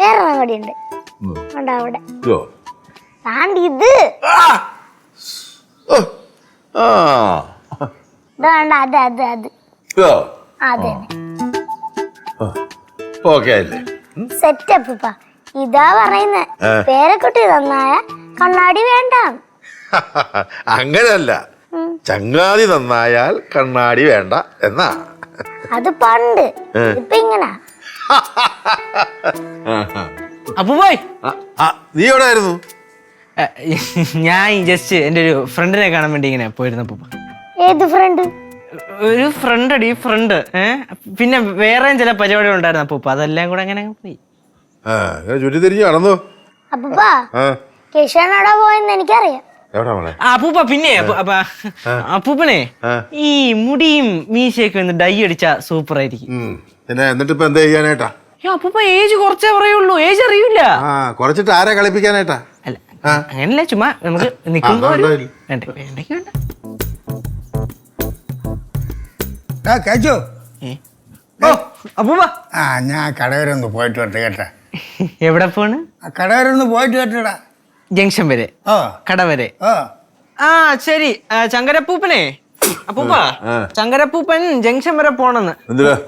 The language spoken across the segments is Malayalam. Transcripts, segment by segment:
വേറെ കൂടി ഉണ്ട് അവിടെ ഇത് വേണ്ട അത് അത് അത് അതെ സെറ്റപ്പ് ഇതാ പറയുന്നേ പേരക്കുട്ടി നന്നായ കണ്ണാടി വേണ്ട. അങ്ങനല്ല, ചങ്ങാതി നന്നായാൽ കണ്ണാടി വേണ്ട എന്നാ. അത് പണ്ട്, ഇപ്പൊ ഇങ്ങനെ. അപ്പൂപ്പായ് നീ എവിടെ ആയിരുന്നു? ഞാൻ ജസ്റ്റ് എന്റെ ഒരു ഫ്രണ്ടിനെ കാണാൻ വേണ്ടി ഇങ്ങനെ പോയിരുന്നു അപ്പൂപ്പ. ഏത് ഫ്രണ്ട്? ഒരു ഫ്രണ്ട് അടി ഫ്രണ്ട്. പിന്നെ വേറെയും ചില പരിപാടികൾ ഉണ്ടായിരുന്നു അപ്പൂപ്പ, അതെല്ലാം കൂടെ അങ്ങനെ പോയി. ചുറ്റി തിരിഞ്ഞു നടന്നു. അപ്പൂപ്പാ കേശവനോടാ പോയെന്ന് എനിക്കറിയാം. അപ്പൂപ്പ പിന്നെ അപ്പൂപ്പനെ ഈ മുടിയും മീശയൊക്കെ ഒന്ന് ഡൈ അടിച്ചാ സൂപ്പർ ആയിരിക്കും. എന്നിട്ട് ഇപ്പൊ എന്താ ചെയ്യാനായിട്ടാ? അപ്പൂപ്പ ഏജ് കുറച്ചേ പറയുള്ളൂ, ഏജ് അറിയില്ല. കുറച്ചിട്ട് ആരെ കളിപ്പിക്കാനായിട്ടാ? അല്ല അങ്ങനല്ല, ചുമ്മാ നമുക്ക് നിക്കുമ്പോ അപ്പൂപ്പ ഞാൻ കടവരെ ഒന്ന് പോയിട്ട് വരട്ടെ കേട്ടാ. എവിടെ പോണ്? കടവരെ ഒന്ന് പോയിട്ട് വരട്ടെടാ. ജംഗ്ഷൻ വരെ, കട വരെ. ആ ശരി. ശങ്കരപ്പൂപ്പനെ, അപ്പൂപ്പ ശങ്കരപ്പൂപ്പൻ ജംഗ്ഷൻ വരെ പോണെന്ന്.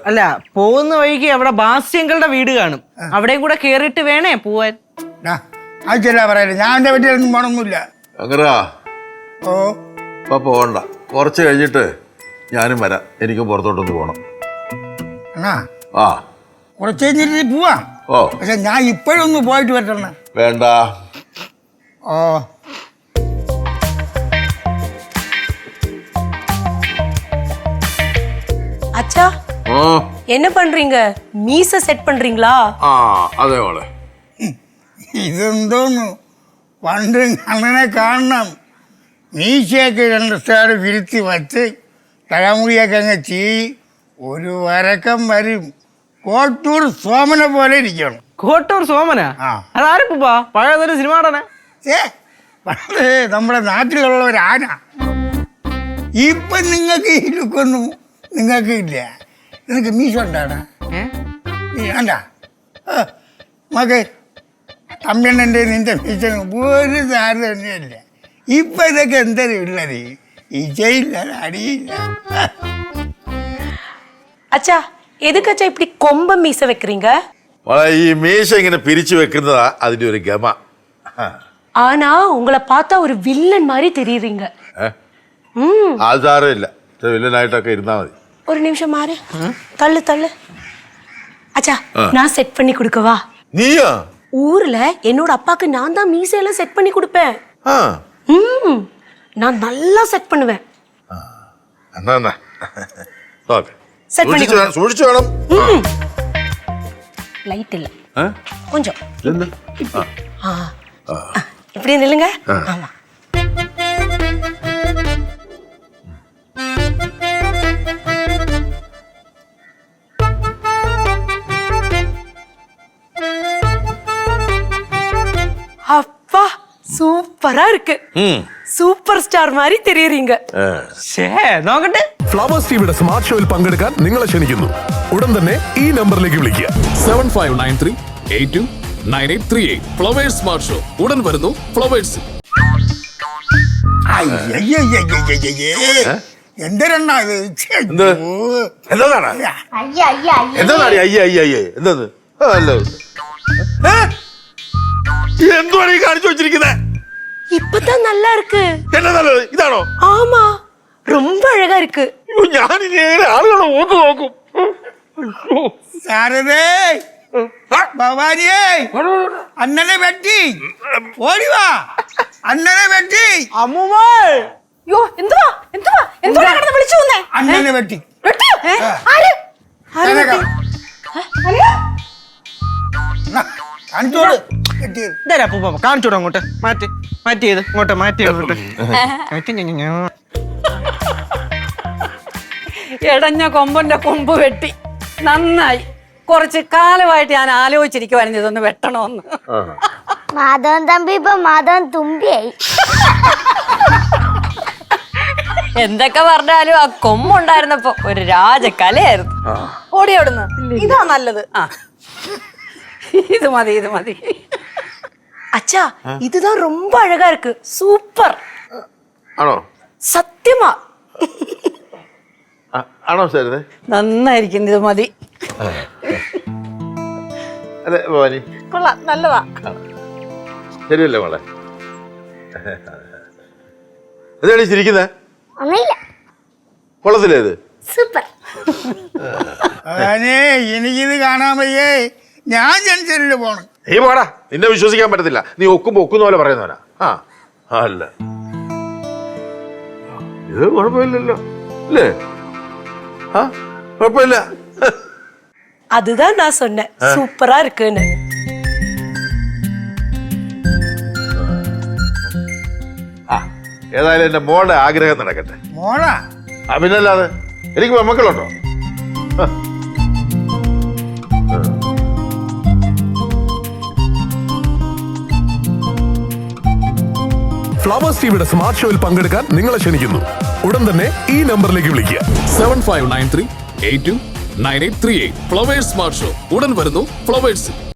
അല്ല, പോകുന്ന വഴിക്ക് അവിടെ ബാസ്യങ്ങളുടെ വീട് കാണും, അവിടെയും കൂടെ കേറിയിട്ട് വേണേ പോവാൻ. ആവശ്യമില്ല പറയാ, ഞാൻ എന്റെ വീട്ടിലൊന്നും പോണൊന്നുമില്ല. ഇപ്പൊ പോകണ്ട, കുറച്ച് കഴിഞ്ഞിട്ട് ഞാനും വരാം, എനിക്കും പുറത്തോട്ടൊന്ന് പോണം. കുറച്ച് കഴിഞ്ഞിട്ട് പോവാം. പക്ഷെ ഞാൻ ഇപ്പോഴൊന്ന് പോയിട്ട് വരട്ടെ. വേണ്ട. அச்சா என்ன பண்றீங்க? மீச செட் பண்றீங்களா? അതെ മോളെ. ഇതെന്തോന്നു, പണ്ട് അണ്ണനെ കാണണം. മീശയൊക്കെ 2 സ്റ്റാർ വിരുത്തി വച്ച് തലമുടിയൊക്കെ അങ്ങ് ചെയ്, ഒരു വരക്കം വരും. കോട്ടൂർ സോമനെ പോലെ ഇരിക്കണം. കോട്ടൂർ സോമനാ? അതാരപ്പൂപ്പാ? പഴയതൊരു സിനിമ നടന. പണ്ട് നമ്മുടെ നാട്ടിലുള്ള ഒരു ആന. ഇപ്പൊ നിങ്ങൾക്ക് ഈ ലുക്കൊന്നും നിങ്ങൾക്ക് ഇല്ല. നിനക്ക് മീശ ഉണ്ടാടാ? വേണ്ട. മകെ തമ്മിണ്ണൻ്റെ നിന്റെ മീശ ഒരു സാരം തന്നെയല്ല. ഇപ്പൊ ഇതൊക്കെ എന്തൊരു ഉള്ളത്, ഇജയില്ല, അടിയില്ല. அச்சா எதுக்கு அச்சா இப்படி கொம்ப மீச வைக்கிறீங்க? ഈ മീശ ഇങ്ങനെ പിരിച്ചു വെക്കുന്നതാ അതിന്റെ ഒരു ഗമ. ஆனா உங்களை பார்த்தா ஒரு வில்லன் மாதிரி தெரியுறீங்க. ആധാരമില്ല, വില്ലനായിട്ടൊക്കെ ഇരുന്നാ മതി. ஒரு நிமிஷம் மாறு, தள்ளு தள்ளு. அச்சா நான் செட் பண்ணி கொடுக்கவா? நீயா? ஊர்ல என்னோட அப்பாக்கு நான் தான் மீசையெல்லாம் செட் பண்ணி கொடுப்பேன். நான் நல்லா செட் பண்ணுவேன். செட் பண்ணி സൂക്ഷിച്ചു വേണം. லைட் இல்ல, கொஞ்சம் இப்படி நில்லுங்க. ஆமா. அப்பா சூப்பரா இருக்கு, സൂപ്പർ സ്റ്റാർ മാതിരി തെരിയറീങ്ക. നോക്കട്ടെ. ഫ്ലവേഴ്സ് ടിവിയുടെ സ്മാർട്ട് ഷോയിൽ പങ്കെടുക്കാൻ നിങ്ങളെ ക്ഷണിക്കുന്നു. ഉടൻ തന്നെ ഈ നമ്പറിലേക്ക് വിളിക്കുക. 7593829838. ഫ്ലവേഴ്സ് സ്മാർട്ട് ഷോ ഉടൻ വരുന്നു ഫ്ലവേഴ്സ്. എന്തിനാ ഇത്? എന്തുവാണ് ഈ കാണിച്ചു വെച്ചിരിക്കുന്നത്? இப்பதான் நல்லா இருக்கு. என்ன നല്ലത്? ഇതാണോ? ஆமா, ரொம்ப அழகா இருக்கு. ഞാൻ ഇനി ആളുകളെ നോക്കും. സാരദേ, ഭവാനിയേ, അണ്ണനെ വെട്ടി ഓടിവാ. അണ്ണനെ വെട്ടി. അമ്മൂമ്മേ, യോ എന്തുവാ എന്തുവാ എന്തുവാ കിടന്ന് വിളിച്ചു വന്നേ? അണ്ണനെ വെട്ടി. വെട്ടിയോ? ആര് ആര് വെട്ടി? കാണിച്ചോട്. കാണിച്ചോട്ടോ അങ്ങോട്ട്. മാറ്റിയത് ഇങ്ങോട്ട് മാറ്റി. ഇടഞ്ഞ കൊമ്പന്റെ കൊമ്പ് വെട്ടി. നന്നായി. കുറച്ച് കാലമായിട്ട് ഞാൻ ആലോചിച്ചിരിക്കുവായിരുന്നു ഇതൊന്ന് വെട്ടണോന്ന്. മാധവൻ തമ്പി ഇപ്പൊ മാധവൻ തുമ്പിയായി. എന്തൊക്കെ പറഞ്ഞാലും ആ കൊമ്പുണ്ടായിരുന്നപ്പോ ഒരു രാജകലയായിരുന്നു. ഓടിയോടുന്ന് ഇതാ നല്ലത്. ഇത് മതി ഇത് മതി. அச்சா இதுதான் ரொம்ப அழகா இருக்கு சூப்பர் ആണോ? சத்தியமா ആണോ സരിത? നന്നായിരിക്കും, ഇത് മതി. അതെ ഭവാനി, കൊള്ളാം, നല്ലതാ. ശരിയല്ലേ മോളെ? എന്താണ് ചിരിക്കുന്നത്? ഒന്നുമില്ല. കൊള്ളത്തില്ലേ ഇത്? സൂപ്പർ. അതാനേ എനിക്കിത് കാണാൻ വയ്യേ, ഞാൻ ജനിച്ചതിൽ പോണം. നീ പോടാ, നിന്നെ വിശ്വസിക്കാൻ പറ്റത്തില്ല. നീ ഒക്കുമ്പോ ഒക്കുന്ന പോലെ പറയുന്നവനാ. അല്ല ഇത് കുഴപ്പമില്ലല്ലോ അല്ലേ? കുഴപ്പമില്ല. அதுதான் நான் சொன்னேன் சூப்பரா இருக்குன்னு. ഏതായാലും എന്റെ മോളുടെ ആഗ്രഹം നടക്കട്ടെ. മോളാ? പിന്നല്ലാതെ എനിക്ക് മക്കളുണ്ടോ? ഫ്ലവേഴ്സ് ടിവിയുടെ സ്മാർട്ട് ഷോയിൽ പങ്കെടുക്കാൻ നിങ്ങളെ ക്ഷണിക്കുന്നു. ഉടൻ തന്നെ ഈ നമ്പറിലേക്ക് വിളിക്കുക. 7593 829838. ഫ്ലവേഴ്സ് സ്മാർട്ട് ഷോ ഉടൻ വരുന്നു ഫ്ലവേഴ്സിൽ.